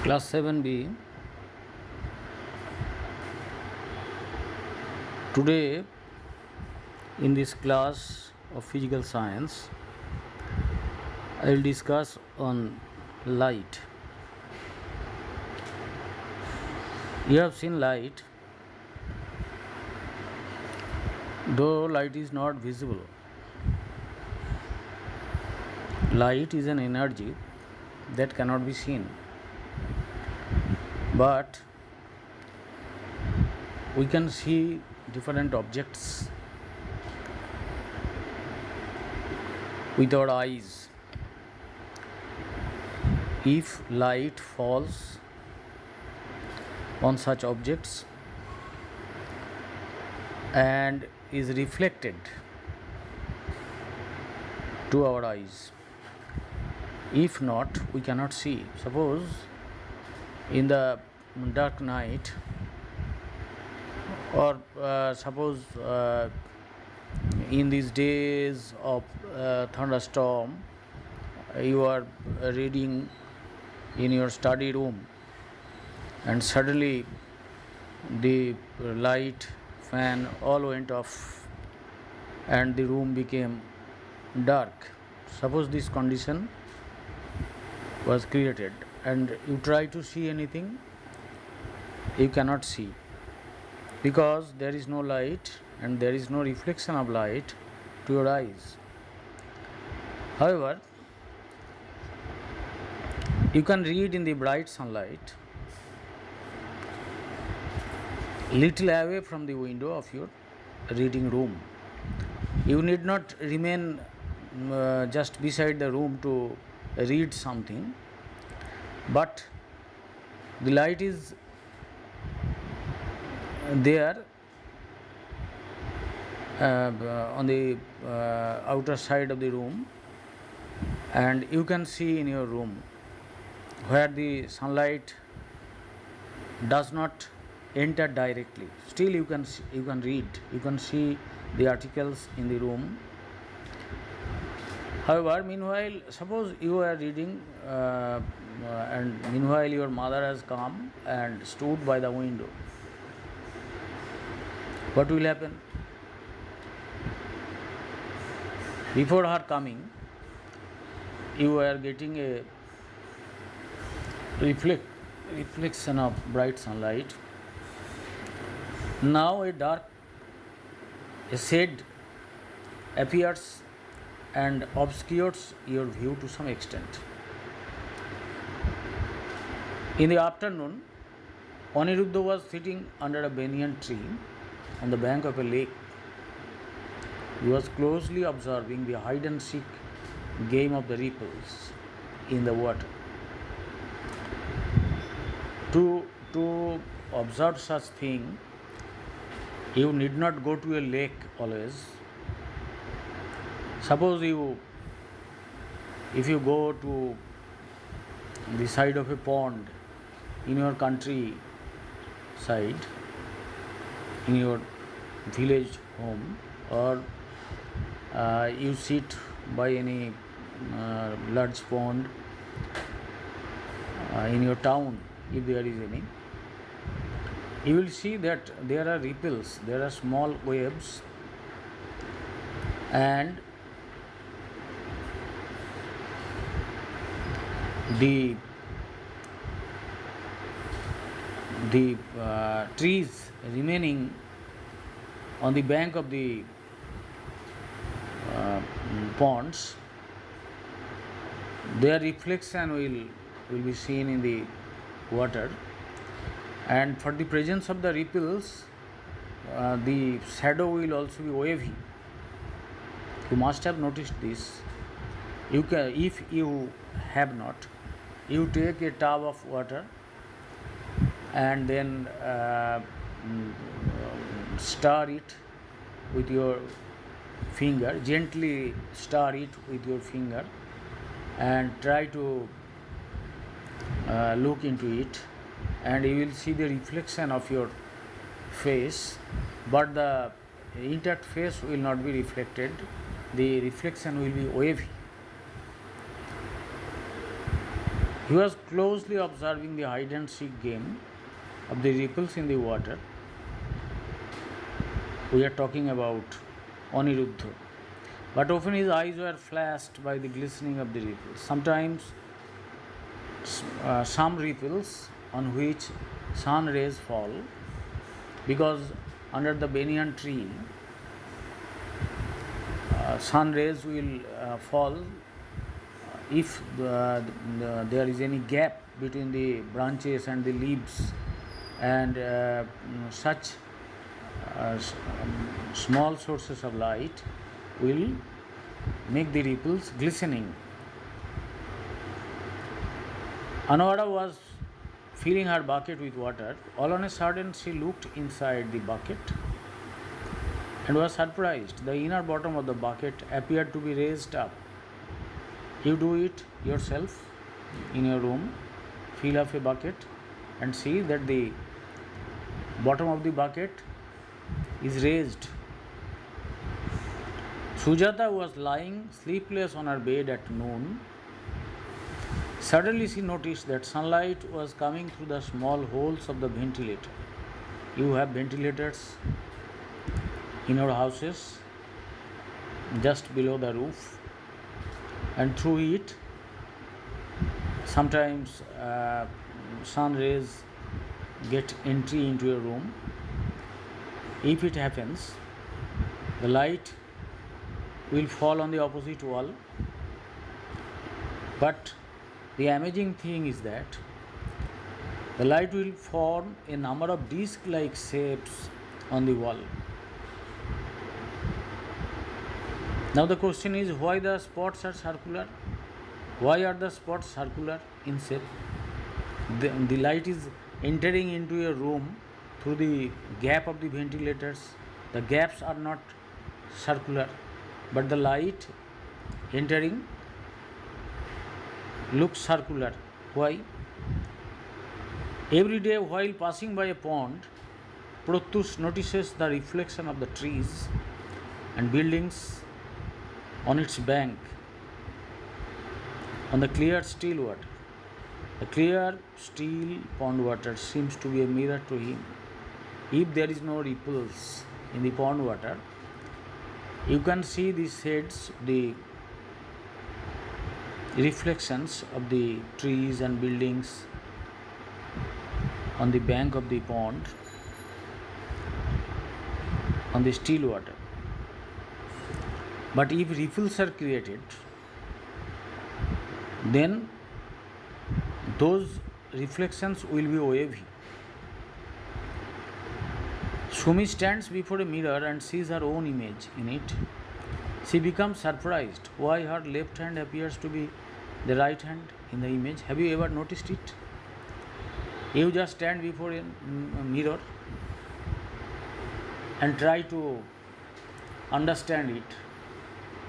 Class 7B. Today, in this class of physical science, I will discuss on light. You have seen light, though light is not visible. Light is an energy that cannot be seen, but we can see different objects with our eyes. If light falls on such objects and is reflected to our eyes, if not, we cannot see. Suppose in the dark night, or suppose in these days of thunderstorm, you are reading in your study room and suddenly the light, fan all went off and the room became dark. Suppose this condition was created and you try to see anything, you cannot see because there is no light and there is no reflection of light to your eyes. However, you can read in the bright sunlight little away from the window of your reading room. You need not remain just beside the room to read something, but the light is there on the outer side of the room, and you can see in your room where the sunlight does not enter directly. Still you can read, you can see the articles in the room. However, meanwhile, suppose you are reading and meanwhile your mother has come and stood by the window. What will happen? Before her coming, you are getting a reflection of bright sunlight. Now a shade appears and obscures your view to some extent. In the afternoon, Aniruddha was sitting under a banyan tree on the bank of a lake. He was closely observing the hide and seek game of the ripples in the water. To observe such thing, you need not go to a lake always. Suppose if you go to the side of a pond in your country side, in your village home, or you sit by any large pond in your town, if there is any, you will see that there are ripples, there are small waves, and the trees remaining on the bank of the ponds, their reflection will be seen in the water, and for the presence of the ripples, the shadow will also be wavy. You must have noticed this. If you have not, you take a tub of water and then stir it with your finger, gently stir it with your finger, and try to look into it, and you will see the reflection of your face, but the intact face will not be reflected, the reflection will be wavy. He was closely observing the hide and seek game of the ripples in the water. We are talking about Aniruddha. But often his eyes were flashed by the glistening of the ripples. Sometimes some ripples on which sun rays fall, because under the banyan tree sun rays will fall if there is any gap between the branches and the leaves, and such small sources of light will make the ripples glistening. Anuradha was filling her bucket with water. All on a sudden, she looked inside the bucket and was surprised. The inner bottom of the bucket appeared to be raised up. You do it yourself in your room. Fill up a bucket and see that the bottom of the bucket is raised. Sujata was lying sleepless on her bed at noon. Suddenly she noticed that sunlight was coming through the small holes of the ventilator. You have ventilators in your houses just below the roof, and through it sometimes sun rays get entry into your room. If it happens, the light will fall on the opposite wall, but the amazing thing is that the light will form a number of disc-like shapes on the wall. Now the question is, why the spots are circular? Why are the spots circular in shape? The light is entering into a room through the gap of the ventilators. The gaps are not circular, but the light entering looks circular. Why? Every day while passing by a pond, Pratyush notices the reflection of the trees and buildings on its bank on the clear still water. The clear still pond water seems to be a mirror to him. If there is no ripples in the pond water, you can see the shades, the reflections of the trees and buildings on the bank of the pond on the still water. But if ripples are created, then those reflections will be wavy. Sumi stands before a mirror and sees her own image in it. She becomes surprised why her left hand appears to be the right hand in the image. Have you ever noticed it? You just stand before a mirror and try to understand it,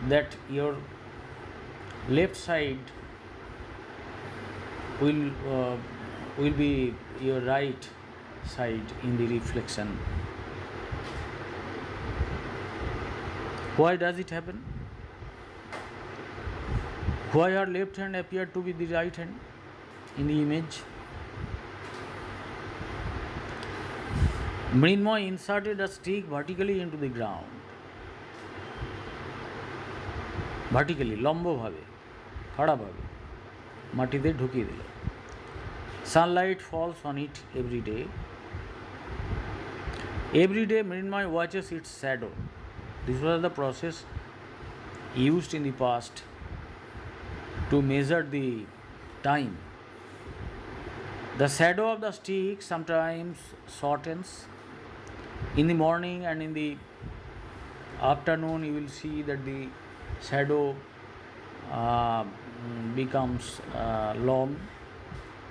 that your left side will be your right side in the reflection. Why does it happen? Why our left hand appeared to be the right hand in the image? Mrinmoy inserted a stick vertically into the ground. Vertically, লম্ব ভাবে, খাড়া ভাবে মাটিতে ঢুকিয়ে দিল. Sunlight falls on it every day. Every day Mrinmoy watches its shadow. This was the process used in the past to measure the time. The shadow of the stick sometimes shortens. In the morning and in the afternoon, you will see that the shadow becomes long,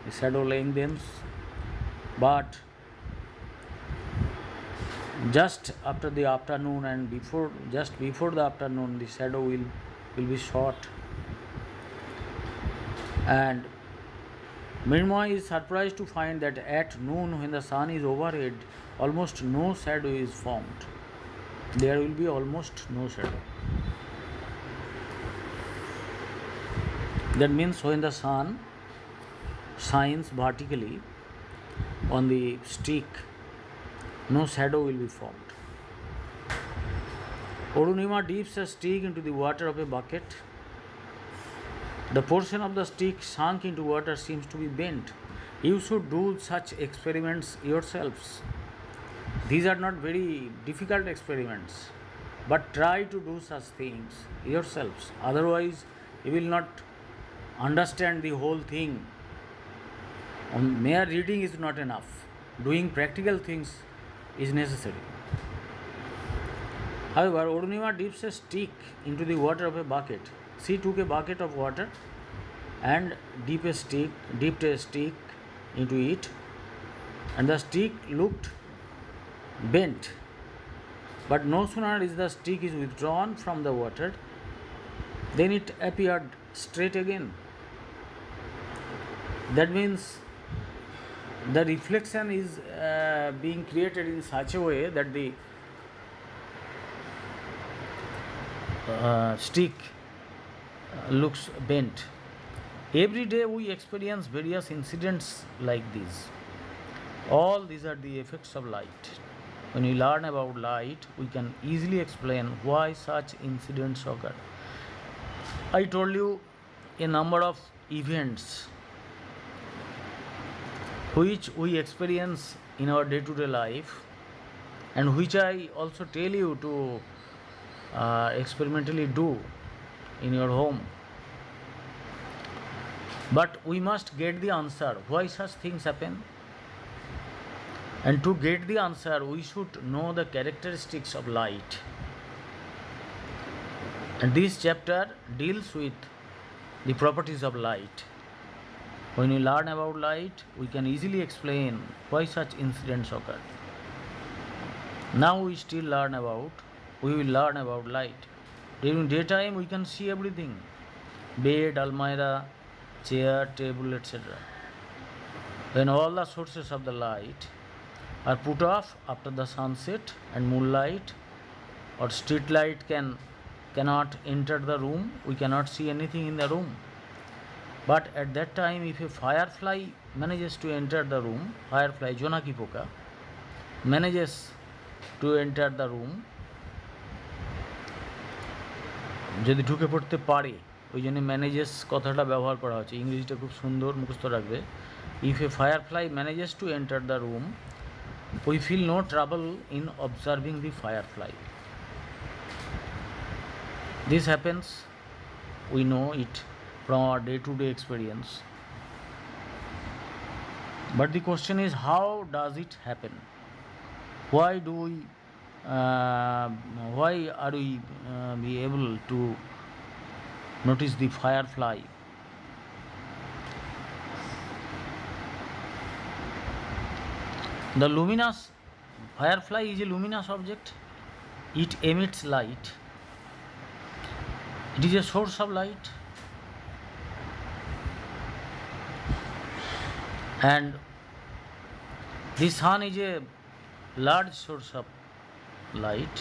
the shadow lengthens, but just after the afternoon and just before the afternoon, the shadow will be short. And Mrinmoy is surprised to find that at noon, when the sun is overhead, almost no shadow is formed. There will be almost no shadow. That means when the sun shines vertically on the stick, no shadow will be formed. Arunima dips a stick into the water of a bucket. The portion of the stick sunk into water seems to be bent. You should do such experiments yourselves. These are not very difficult experiments, but try to do such things yourselves. Otherwise, you will not understand the whole thing. Mere reading is not enough. Doing practical things is necessary. However, Arunima dips a stick into the water of a bucket. She took a bucket of water and dipped a stick into it, and the stick looked bent. But no sooner is the stick is withdrawn from the water, then it appeared straight again. That means the reflection is being created in such a way that the stick looks bent. Every day we experience various incidents like these. All these are the effects of light. When we learn about light, we can easily explain why such incidents occur. I told you a number of events which we experience in our day-to-day life, and which I also tell you to experimentally do in your home. But we must get the answer why such things happen. And to get the answer, we should know the characteristics of light. And this chapter deals with the properties of light. When we learn about light, we can easily explain why such incidents occur. Now we will learn about light. During daytime, we can see everything: bed, almirah, chair, table, etc. When all the sources of the light are put off after the sunset and moonlight or street light cannot enter the room, we cannot see anything in the room. But at that time, if a firefly manages to enter the room, firefly, Jonaki poka, manages to enter the room, যদি ঢুকে পড়তে পারে, ওই জন্য manages কথাটা ব্যবহার করা হচ্ছে। ইংরেজিটা খুব সুন্দর, মুখস্থ রাখবে। If A firefly manages to enter the room, we feel no trouble in observing the firefly. This happens, we know it from our day-to-day experience. But the question is, how does it happen? Why are we be able to notice the firefly? The luminous firefly is a luminous object. It emits light. It is a source of light. And the sun is a large source of light.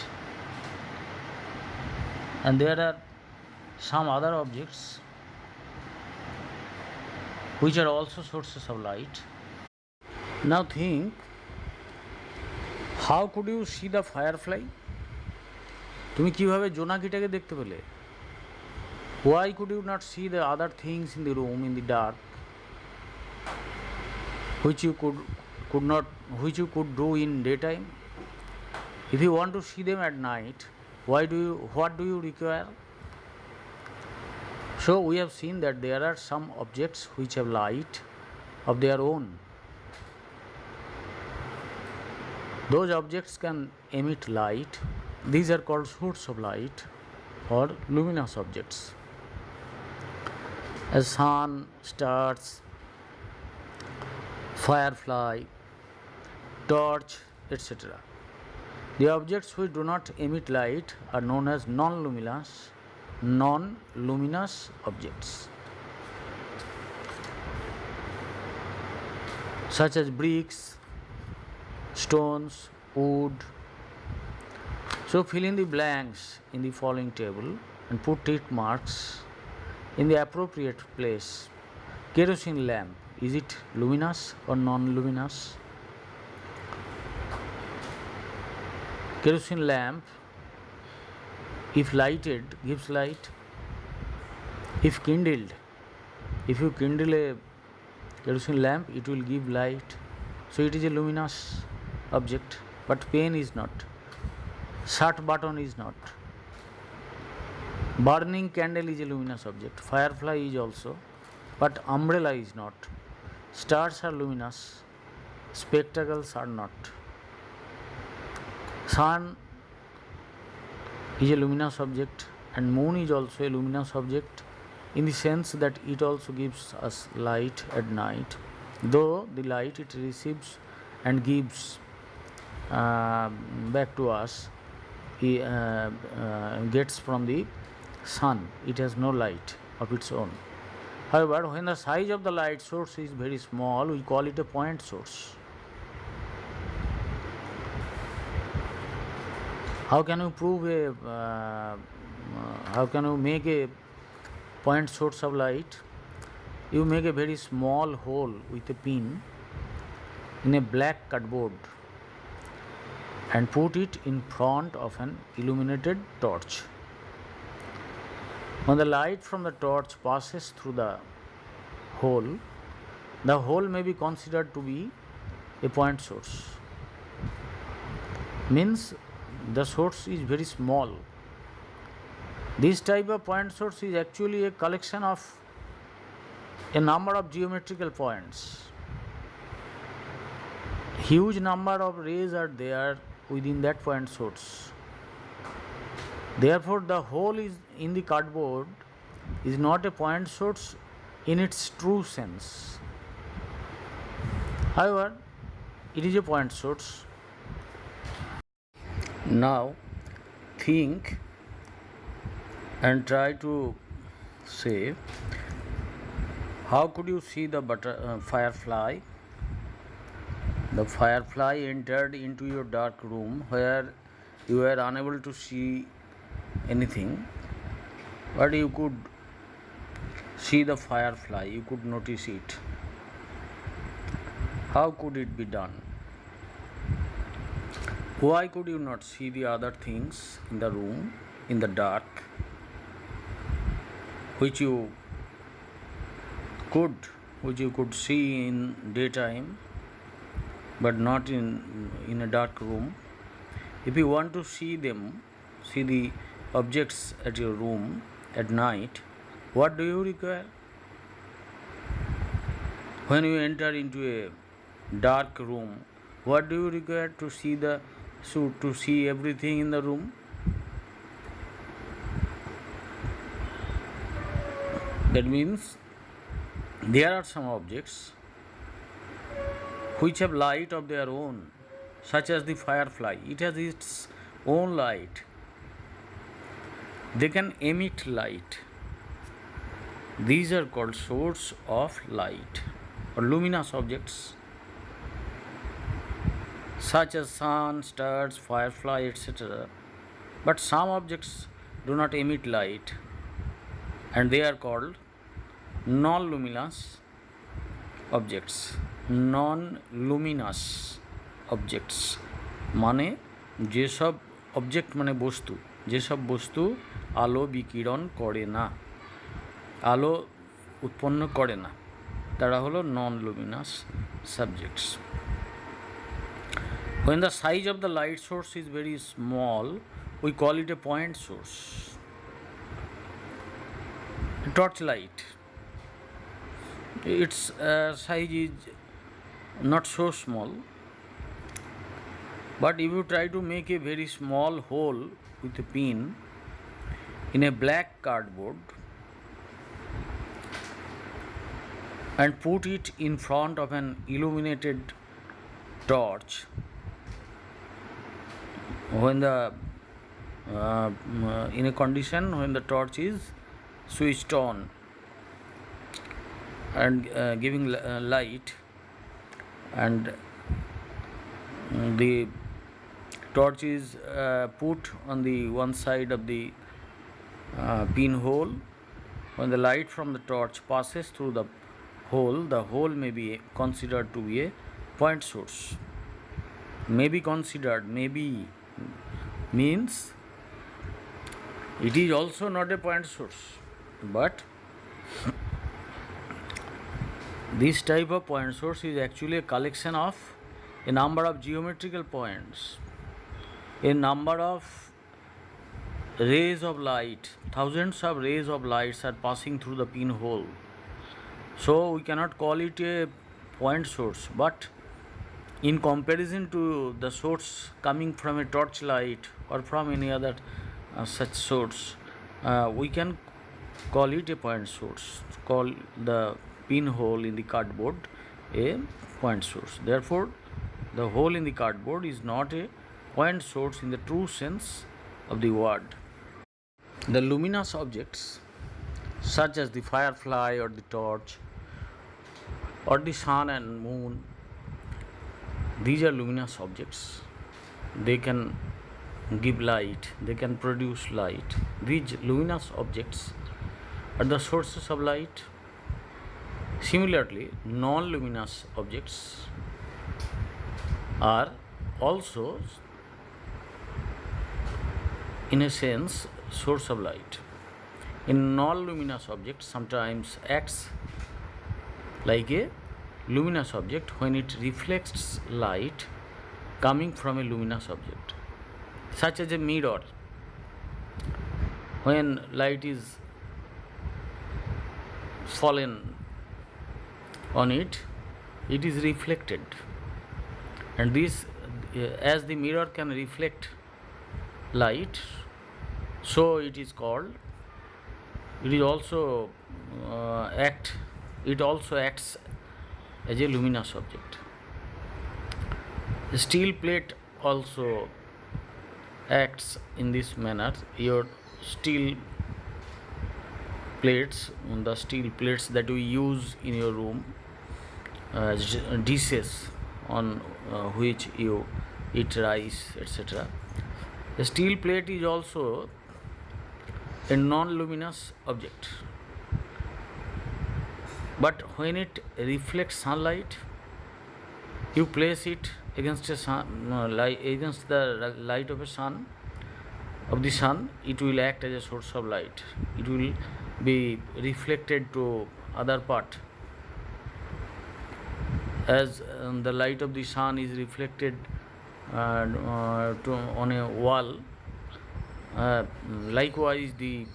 And there are some other objects which are also sources of light. Now think, how could you see the firefly? তুমি কিভাবে জোনাকিটাকে দেখতে পেলে? Why could you not see the other things in the room in the dark, which you could do in daytime? If you want to see them at night, what do you require? So we have seen that there are some objects which have light of their own. Those objects can emit light. These are called source of light or luminous objects, as sun, stars, firefly, torch, etc. The objects which do not emit light are known as non-luminous objects, such as bricks, stones, wood. So fill in the blanks in the following table and put tick marks in the appropriate place. Kerosene lamp. is it luminous or non-luminous? Kerosene lamp, if lighted, gives light. If kindled, if you kindle a kerosene lamp, it will give light. So it is a luminous object, but pen is not. Shut button is not. Burning candle is a luminous object. Firefly is also, but umbrella is not. Stars are luminous, spectacles are not. Sun is a luminous object, and moon is also a luminous object, in the sense that it also gives us light at night, though the light it receives and gives back to us gets from the sun. It has no light of its own. However, when the size of the light source is very small, we call it a point source. How can you prove how can you make a point source of light? You make a very small hole with a pin in a black cardboard and put it in front of an illuminated torch. When the light from the torch passes through the hole may be considered to be a point source. Means the source is very small. This type of point source is actually a collection of a number of geometrical points. Huge number of rays are there within that point source. Therefore, the hole is in the cardboard is not a point source in its true sense. However, it is a point source. Now, think and try to say, how could you see the firefly? The firefly entered into your dark room where you were unable to see anything, but you could see the firefly, you could notice it. How could it be done? Why could you not see the other things in the room, in the dark, which you could see in daytime, but not in a dark room? If you want to see them, see the objects at your room at night, what do you require? When you enter into a dark room, what do you require to see everything in the room? That means there are some objects which have light of their own, such as the firefly. It has its own light. They can emit light. These are called source of light or luminous objects, such as sun, stars, firefly, etc. But some objects do not emit light, and they are called non-luminous objects. Non-luminous objects মানে যেসব object মানে বস্তু, যেসব বস্তু আলো বিকিরণ করে না, আলো উৎপন্ন করে না, তারা হলো non-luminous subjects. When the size of the light source is very small, we call it a point source. Torchlight, its size is not so small, but if you try to make a very small hole with a pin in a black cardboard and put it in front of an illuminated torch, when the in a condition when the torch is switched on and giving light, and the torch is put on the one side of the pinhole, when the light from the torch passes through the hole, the hole may be considered to be a point source. May be considered, maybe means it is also not a point source, but this type of point source is actually a collection of a number of geometrical points, a number of rays of light, thousands of rays of lights are passing through the pinhole. So we cannot call it a point source, but in comparison to the source coming from a torchlight or from any other such source, we can call it a point source. Call the pinhole in the cardboard a point source. Therefore, the hole in the cardboard is not a point source in the true sense of the word. The luminous objects, such as the firefly or the torch or the sun and moon, these are luminous objects. They can give light, they can produce light. These luminous objects are the sources of light. Similarly, non-luminous objects are also, in a sense, source of light. In non-luminous objects sometimes acts like a luminous object when it reflects light coming from a luminous object, such as a mirror. When light is fallen on it, it is reflected, and this, as the mirror can reflect light, so it is called, it is also it also acts as a luminous object. The steel plate also acts in this manner. Your steel plates, the steel plates that we use in your room as dishes on which you eat rice, etc. The steel plate is also a non-luminous object, but when it reflects sunlight, you place it against a against the light of the sun, it will act as a source of light. It will be reflected to other part, as the light of the sun is reflected on a wall. Likewise, the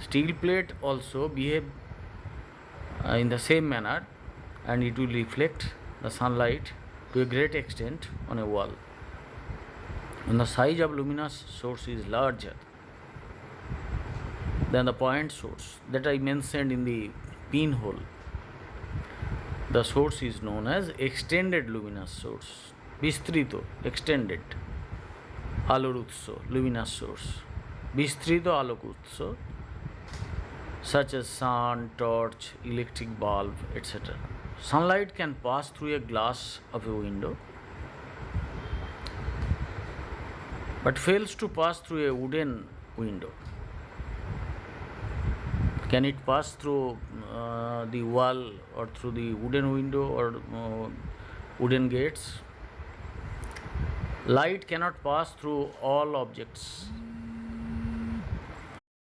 steel plate also behave in the same manner, and it will reflect the sunlight to a great extent on a wall. And the size of luminous source is larger than the point source that I mentioned in the pinhole. The source is known as extended luminous source. Bistrito, extended. Alor utso, luminous source. Bistrito alok utso, such as sun, torch, electric bulb, etc. Sunlight can pass through a glass of a window, but fails to pass through a wooden window. Can it pass through the wall or through the wooden window or wooden gates? Light cannot pass through all objects.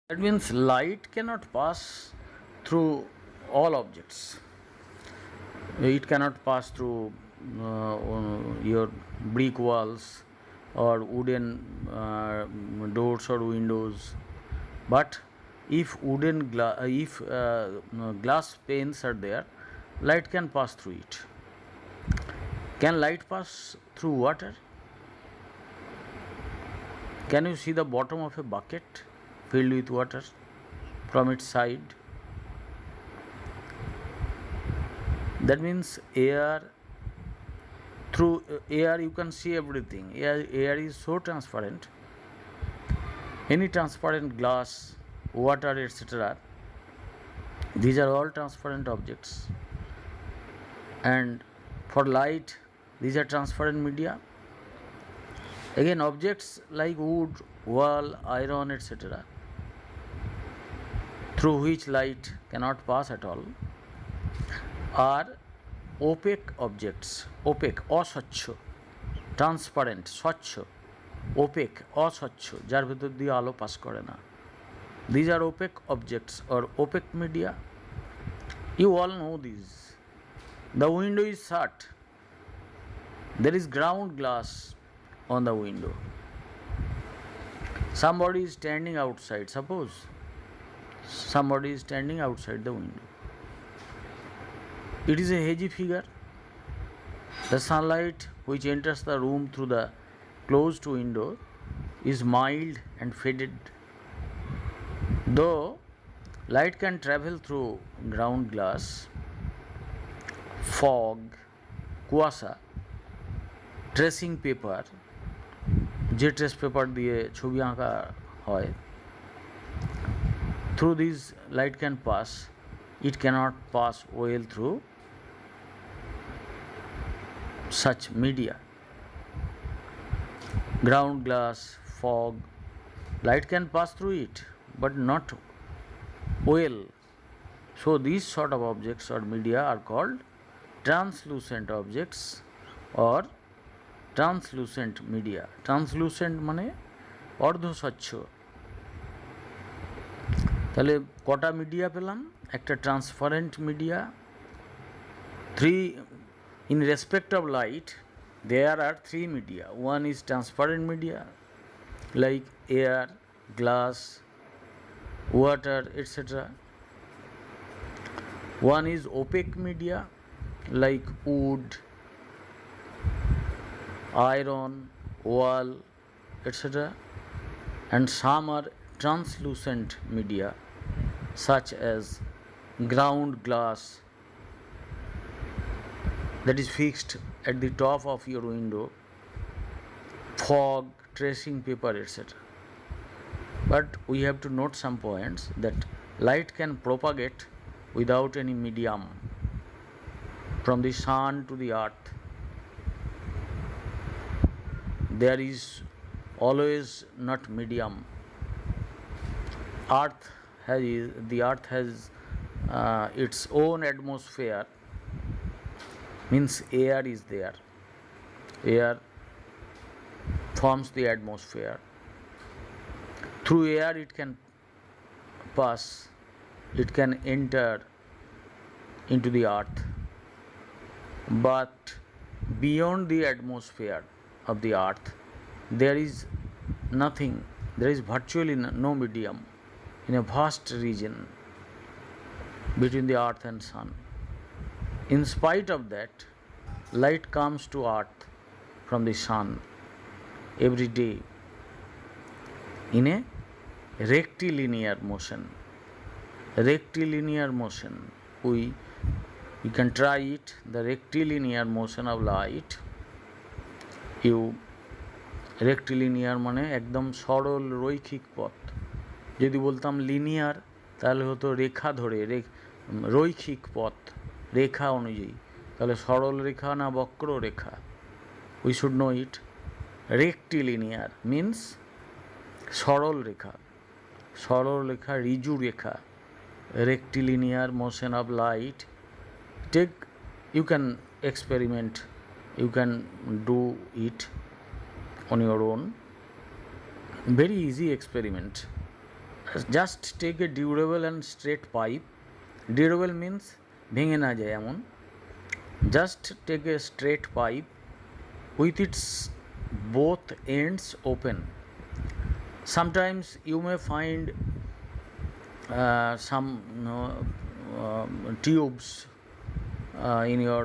That means light cannot pass through all objects. It cannot pass through your brick walls or wooden doors or windows, but if glass panes are there, light can pass through it. Can light pass through water? Can you see the bottom of a bucket filled with water from its side? That means air, through air you can see everything. Air is so transparent. Any transparent glass, water, etc., these are all transparent objects. And for light, these are transparent media. Again, objects like wood, wall, iron, etc., through which light cannot pass at all. are opaque objects. Opaque, অস্বচ্ছ, transparent, স্বচ্ছ, opaque, অস্বচ্ছ, যার ভেতর দিয়ে আলো pass করে না। These are opaque objects or opaque media. You all know this. The window is shut. There is ground glass on the window. Somebody is standing outside. Suppose somebody is standing outside the window. It is a hazy figure. The sunlight which enters the room through the closed window is mild and faded. Though light can travel through ground glass, fog, কুয়াশা, tracing paper, যে trace paper দিয়ে ছবি আঁকা হয়, through these light can pass, it cannot pass well through such media. Ground glass, fog, light can pass through it but not well. So these sort of objects or media are called translucent objects or translucent media. Translucent মানে অর্ধস্বচ্ছ। তাহলে কটা media পেলাম? একটা transparent media. In respect of light, there are three media. One is transparent media like air, glass, water, etc. One is opaque media like wood, iron, wall, etc. And some are translucent media such as ground glass that is fixed at the top of your window, fog, tracing paper, etc. But we have to note some points that light can propagate without any medium from the sun to the earth. There is always not medium. The earth has its own atmosphere, means air is there. Air forms the atmosphere. Through air it can pass, it can enter into the earth. But beyond the atmosphere of the earth, there is nothing, there is virtually no medium in a vast region between the earth and sun. In spite of that, light comes to earth from the sun every day in a rectilinear motion. Rectilinear motion. You can try it, the rectilinear motion of light. rectilinear মানে একদম সরল রৈখিক পথ। যদি বলতাম linear তাহলে হতো রেখা ধরে, রৈখিক পথ রেখা অনুযায়ী, তাহলে সরল রেখা না বক্র রেখা। We should know it. Rectilinear means সরল রেখা, সরল রেখা, ঋজু রেখা। rectilinear motion of light. You can experiment, you can do it on your own. Very easy experiment. Just take a durable and straight pipe. Durable means ভেঙে না যায় এমন। Just take a straight pipe with its both ends open. Sometimes you may find some tubes in your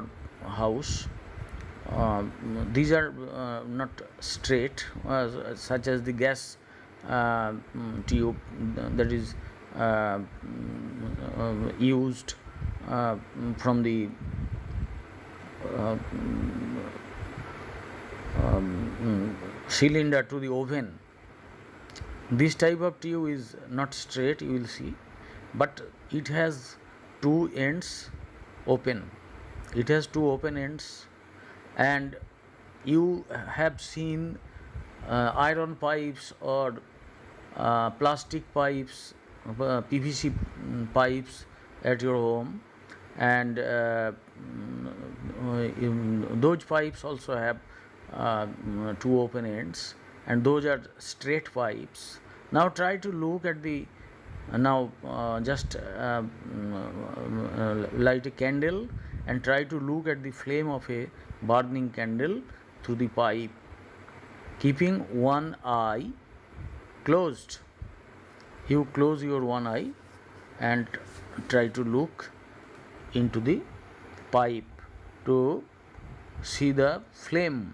house. These are not straight, such as the gas tube that is used from the cylinder to the oven. This type of tube is not straight, you will see, but it has two ends open. It has two open ends, and you have seen iron pipes or plastic pipes, PVC pipes at your home, and those pipes also have two open ends, and those are straight pipes. Now try to look at the just light a candle and try to look at the flame of a burning candle through the pipe, keeping one eye closed. You close your one eye and try to look into the pipe to see the flame.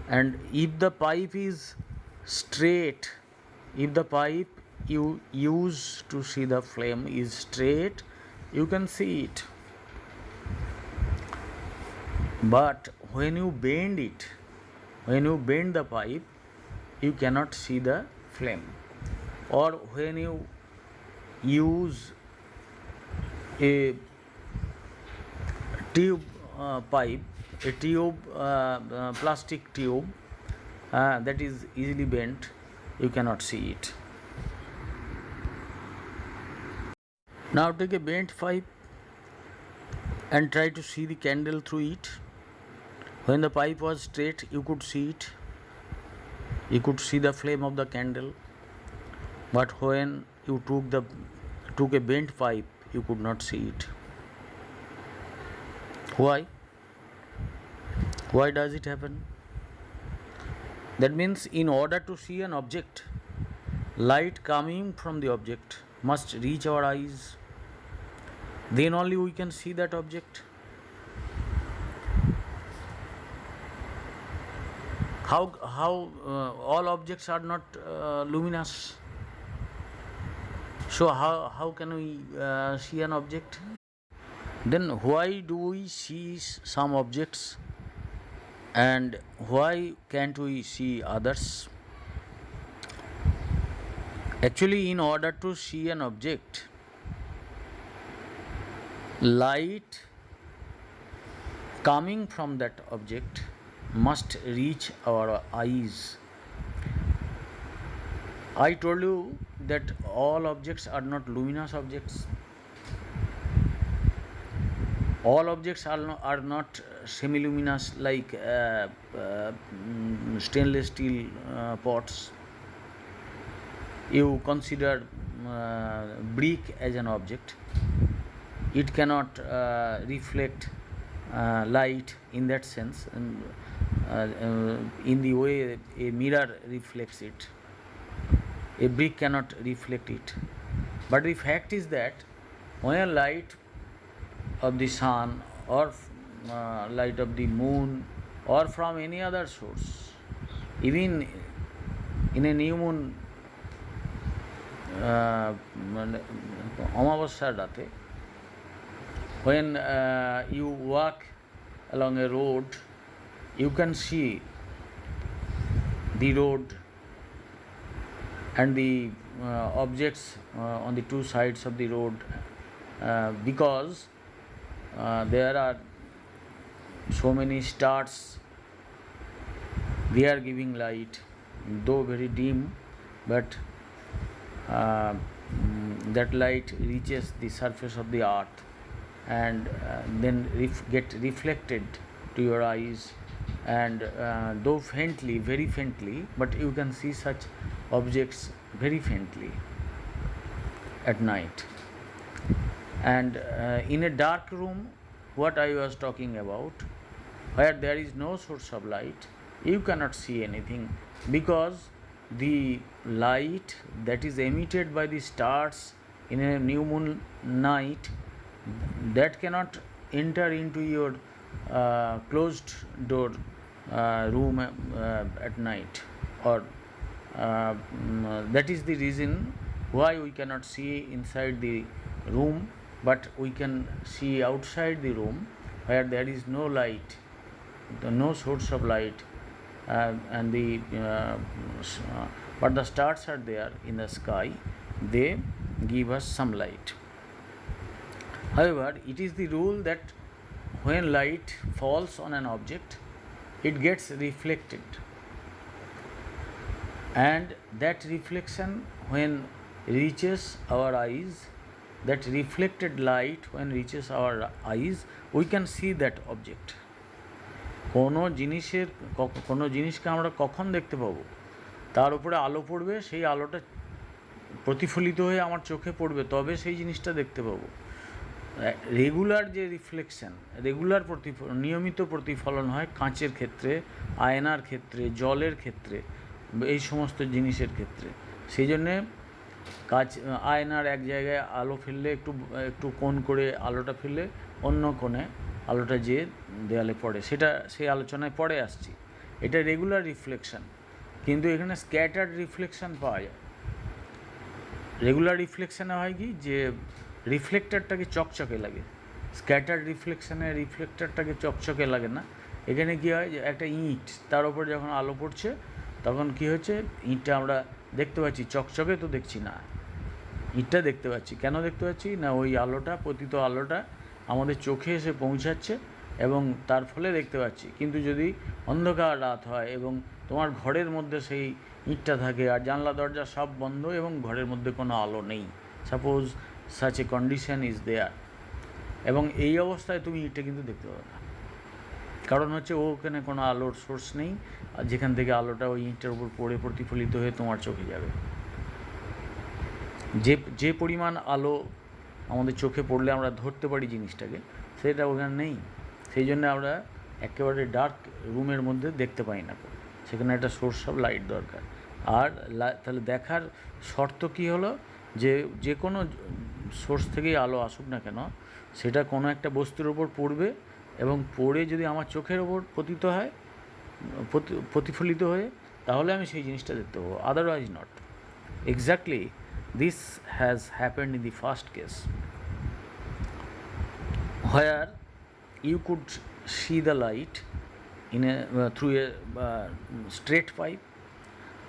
And if the pipe is straight, if the pipe you use to see the flame is straight, you can see it. But when you bend it, when you bend the pipe, you cannot see the flame. Or when you use a tube pipe, a tube, plastic tube that is easily bent, you cannot see it. Now take a bent pipe and try to see the candle through it. When the pipe was straight, you could see it. You could see the flame of the candle. But when you took a bent pipe, you could not see it. Why? Why does it happen? That means in order to see an object, light coming from the object must reach our eyes. Then only we can see that object. How all objects are not luminous? So how can we see an object? Then why do we see some objects and why can't we see others? Actually, in order to see an object, light coming from that object must reach our eyes. I told you that all objects are not luminous objects. All objects are not semi-luminous like stainless steel pots. You consider brick as an object. It cannot reflect light in that sense, in the way a mirror reflects it. A brick cannot reflect it. But the fact is that when light of the sun or light of the moon or from any other source, even in a new moon Amavasya Rate, when you walk along a road, you can see the road and the objects on the two sides of the road because there are so many stars. They are giving light, though very dim, but that light reaches the surface of the earth and then get reflected to your eyes, and though faintly, very faintly, but you can see such objects very faintly at night. And in a dark room, what I was talking about, where there is no source of light, you cannot see anything because the light that is emitted by the stars in a new moon night, that cannot enter into your closed door room at night, or that is the reason why we cannot see inside the room, but we can see outside the room where there is no light, no source of light, and but the stars are there in the sky. They give us some light. However, it is the rule that when light falls on an object, it gets reflected, and that reflection, when reaches our eyes, that reflected light when reaches our eyes, we can see that object. কোনো জিনিসকে আমরা কখন দেখতে পাবো? তার উপরে আলো পড়বে, সেই আলোটা প্রতিফলিত হয়ে আমার চোখে পড়বে, তবে সেই জিনিসটা দেখতে পাবো। রেগুলার যে রিফ্লেকশান, নিয়মিত প্রতিফলন হয় কাঁচের ক্ষেত্রে, আয়নার ক্ষেত্রে, জলের ক্ষেত্রে, এই সমস্ত জিনিসের ক্ষেত্রে। সেই জন্যে আয়নার এক জায়গায় আলো ফেললে একটু কোণ করে আলোটা ফেললে অন্য কোণে আলোটা যেয়ে দেয়ালে পড়ে, সেই আলোচনায় পরে আসছি। এটা রেগুলার রিফ্লেকশান, কিন্তু এখানে স্ক্যাটার্ড রিফ্লেকশান পাওয়া যায়। রেগুলার রিফ্লেকশানে হয় কি, যে রিফ্লেক্টারটাকে চকচকে লাগে। স্ক্যাটার্ড রিফ্লেকশানে রিফ্লেক্টারটাকে চকচকে লাগে না। এখানে কী হয়, যে একটা ইঁট, তার উপর যখন আলো পড়ছে তখন কী হচ্ছে, ইঁটটা আমরা দেখতে পাচ্ছি, চকচকে তো দেখছি না, ইঁটটা দেখতে পাচ্ছি। কেন দেখতে পাচ্ছি না, ওই আলোটা, পতিত আলোটা আমাদের চোখে এসে পৌঁছাচ্ছে এবং তার ফলে দেখতে পাচ্ছি। কিন্তু যদি অন্ধকার রাত হয় এবং তোমার ঘরের মধ্যে সেই ইঁটটা থাকে আর জানলা দরজা সব বন্ধ এবং ঘরের মধ্যে কোনো আলো নেই, suppose such a condition is there, এবং এই অবস্থায় তুমি ইঁটটা কিন্তু দেখতে পাবে না। কারণ হচ্ছে ওখানে কোনো আলোর সোর্স নেই, আর যেখান থেকে আলোটা ওই ইঁটটার উপর পড়ে প্রতিফলিত হয়ে তোমার চোখে যাবে। যে পরিমাণ আলো আমাদের চোখে পড়লে আমরা ধরতে পারি জিনিসটাকে, সেটা ওখানে নেই। সেই জন্য আমরা একেবারে ডার্ক রুমের মধ্যে দেখতে পাই না, সেখানে একটা সোর্স অফ লাইট দরকার। আর তাহলে দেখার শর্ত কী হলো, যে কোনো সোর্স থেকেই আলো আসুক না কেন, সেটা কোনো একটা বস্তুর ওপর পড়বে এবং পড়ে যদি আমার চোখের ওপর পতিত হয়, প্রতিফলিত হয়ে, তাহলে আমি সেই জিনিসটা দেখতে পাবো, otherwise not. Exactly this has happened in the first case, where you could see the light through a straight pipe,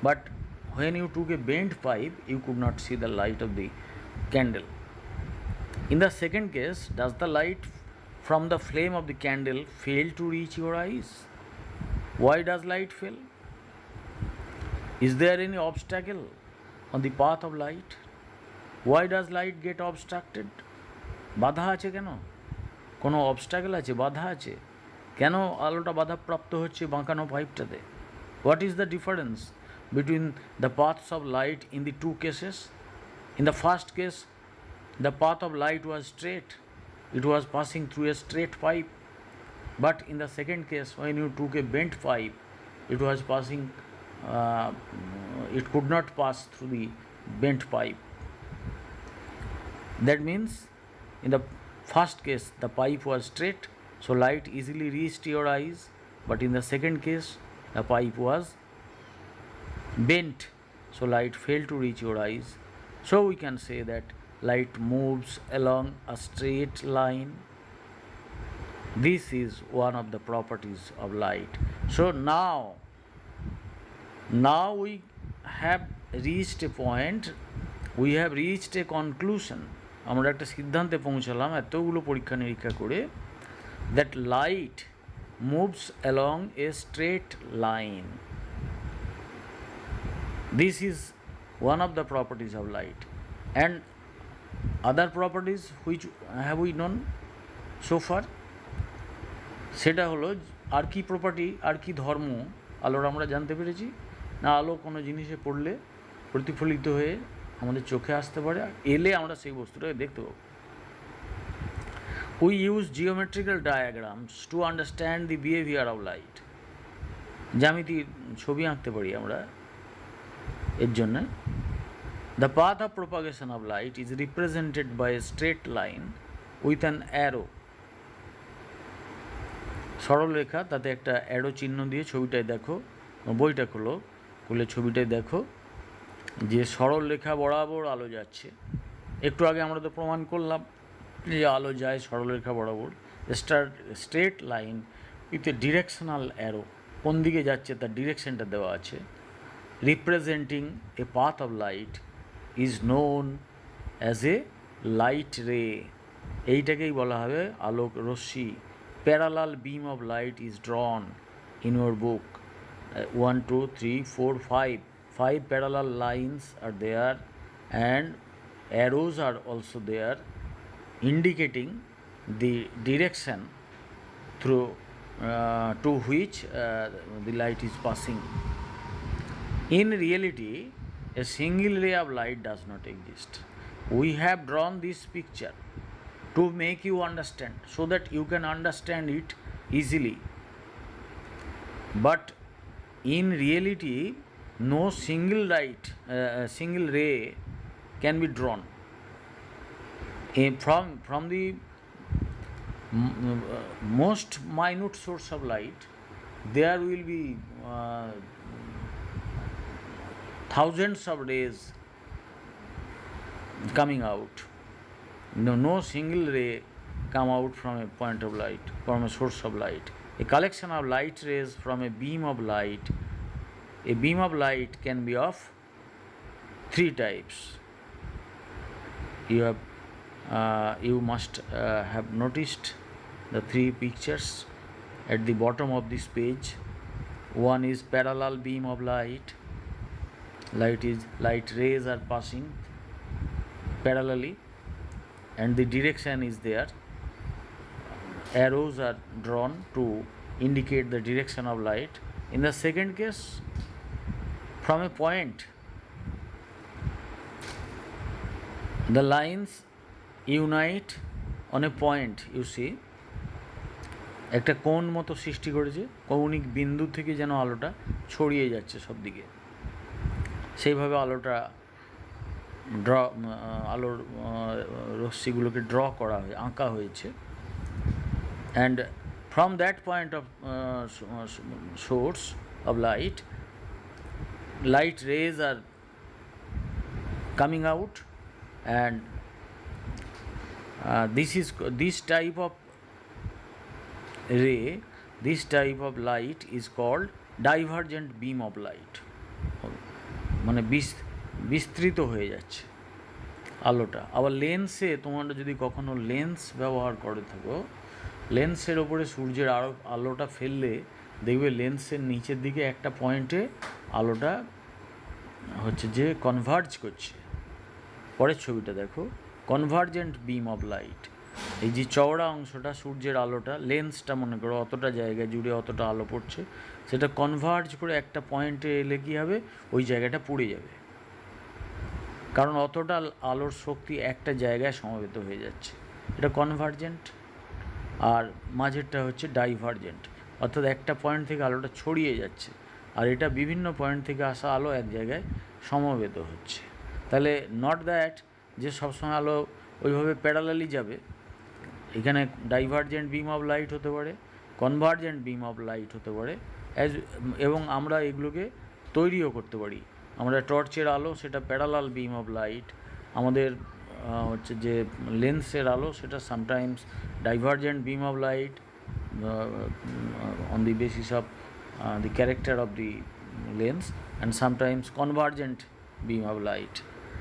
but when you took a bent pipe you could not see the light of the candle. In the second case, does the light from the flame of the candle fail to reach your eyes? Why does light fail? Is there any obstacle on the path of light? Why does light get obstructed? বাধা আছে কেন? কোনো obstacle আছে, বাধা আছে কেন? আলোটা বাধাপ্রাপ্ত হচ্ছে বাঁকানো পাইপটাতে। What is the difference between the paths of light in the two cases? In the first case, the path of light was straight, it was passing through a straight pipe, but in the second case, when you took a bent pipe, it was passing, it could not pass through the bent pipe. That means in the first case the pipe was straight, so light easily reached your eyes, but in the second case the pipe was bent, so light failed to reach your eyes. So we can say that light moves along a straight line. This is one of the properties of light. So now we have reached a point, we have reached a conclusion, আমরা একটা সিদ্ধান্তে পৌঁছালাম এতগুলো পরীক্ষা নিরীক্ষা করে, that light moves along a straight line. This is one of the properties of light. And other properties which have we known so far, সেটা হলো আর কি প্রপার্টি, আর কি ধর্ম আলোর আমরা জানতে পেরেছি না, আলো কোনো জিনিসে পড়লে প্রতিফলিত হয়ে আমাদের চোখে আসতে পারে, এলে আমরা সেই বস্তুটাকে দেখতে পাবো। We use geometrical diagrams to understand the behavior of light. জ্যামিতির ছবি আঁকতে পারি আমরা এর জন্য। The path of propagation of light is represented by a straight line with an arrow. সরলরেখা, তাতে একটা অ্যারো চিহ্ন দিয়ে, ছবিটায় দেখো, বইটা খুলে ছবিটায় দেখো যে সরল রেখা বরাবর আলো যাচ্ছে। একটু আগে আমরা তো প্রমাণ করলাম যে আলো যায় সরলরেখা বরাবর। Straight line with a directional arrow, কোন দিকে যাচ্ছে তার ডিরেকশনটা দেওয়া আছে। Representing a path of light is known as a light ray, এইটাকেই বলা হবে আলোক রশ্মি। Parallel beam of light is drawn in your book, 1 2 3 4 5 parallel lines are there and arrows are also there indicating the direction through to which the light is passing. In reality, a single ray of light does not exist. We have drawn this picture to make you understand, so that you can understand it easily. But in reality, no single ray can be drawn. From the most minute source of light, there will be thousands of rays coming out. No single ray come out from a point of light, from a source of light. A collection of light rays from a beam of light. A beam of light can be of three types. You must have noticed the three pictures at the bottom of this page. One is parallel beam of light. Light rays are passing parallelly, and the direction is there. Arrows are drawn to indicate the direction of light. In the second case, from a point, the lines unite on a point. You see, একটা কোণ মতো সৃষ্টি করেছে, কৌণিক বিন্দু থেকে যেন আলোটা ছড়িয়ে যাচ্ছে সব দিকে, সেইভাবে আলোটা আলোর রশ্মিগুলোকে ড্র করা হয়ে আঁকা হয়েছে। And from that point of swords of light rays are coming out, and this type of ray, this type of light is called divergent beam of light. মানে বিস্তৃত হয়ে যাচ্ছে আলোটা। আবার লেন্সে, তোমরা যদি কখনো লেন্স ব্যবহার করে থাকো, লেন্সের ওপরে সূর্যের আলোটা ফেললে দেখবে লেন্সের নিচের দিকে একটা পয়েন্টে আলোটা হচ্ছে যে কনভার্জ করছে। পরের ছবিটা দেখো, কনভার্জেন্ট বিম অফ লাইট। এই যে চওড়া অংশটা, সূর্যের আলোটা, লেন্সটা মনে করো অতটা জায়গা জুড়ে অতটা আলো পড়ছে, সেটা কনভার্জ করে একটা পয়েন্টে এলে কী হবে, ওই জায়গাটা পুড়ে যাবে, কারণ অতটা আলোর শক্তি একটা জায়গায় সমবেত হয়ে যাচ্ছে। এটা কনভার্জেন্ট। আর মাঝেরটা হচ্ছে ডাইভার্জেন্ট, অর্থাৎ একটা পয়েন্ট থেকে আলোটা ছড়িয়ে যাচ্ছে, আর এটা বিভিন্ন পয়েন্ট থেকে আসা আলো এক জায়গায় সমবেত হচ্ছে। তাহলে নট দ্যাট যে সবসময় আলো ওইভাবে প্যারালালি যাবে। এখানে ডাইভার্জেন্ট বিম অফ লাইট হতে পারে, কনভার্জেন্ট বিম অফ লাইট হতে পারে, এবং আমরা এগুলোকে তৈরিও করতে পারি। আমরা টর্চের আলো, সেটা প্যারালাল বিম অফ লাইট। আমাদের হচ্ছে যে লেন্সের আলো, সেটা sometimes divergent beam of light on the basis of the character of the lens, and sometimes convergent beam of light.